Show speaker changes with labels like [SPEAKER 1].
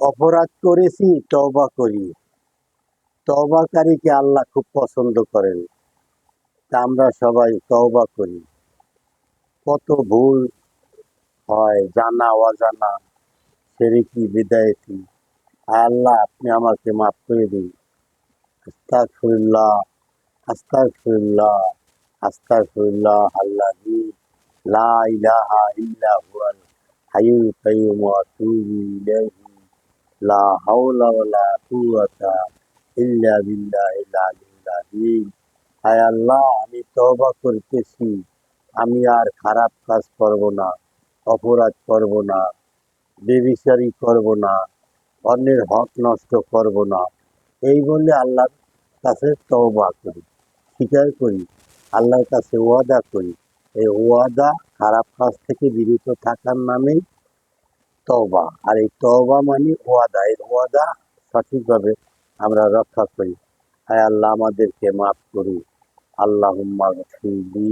[SPEAKER 1] অপরাধ করেছি, তওবা করি। তওবাকারীকে আল্লাহ খুব পছন্দ করেন। তা আমরা সবাই তওবা করি। কত ভুল হয়, জানা অজানা, শিরকি বিদায়তি। আল্লাহ আপনি আমাকে মাফ করে দিন। আস্তাগফিরুল্লাহ, আস্তাগফিরুল্লাহ, আস্তাগফিরুল্লাহ আল্লাযী লা ইলাহা ইল্লা হুয়াল হাইয়ুল কাইয়্যুম ওয়া আতুবু ইলাইহি লা হাওলা ওয়ালা কুওয়াতা ইল্লা বিল্লাহিল আলিয়্যিল আযীম। হায় আল্লাহ, আমি তওবা করিতেছি, আমি আর খারাপ কাজ করব না, অপরাধ করব না, বেবিচারি করব না, অন্যের হক নষ্ট করব না। এই বলে আল্লাহর কাছে তওবা করি, স্বীকার করি, আল্লাহর কাছে ওয়াদা করি। এই ওয়াদা খারাপ কাজ থেকে বিরত থাকার নামেই তওবা। আর এই তওবা মানে ওয়াদা, এই ওয়াদা সঠিকভাবে আমরা রক্ষা করি। হায় আল্লাহ, আমাদেরকে মাফ করুন। আল্লাহুম্মা গফিরলি।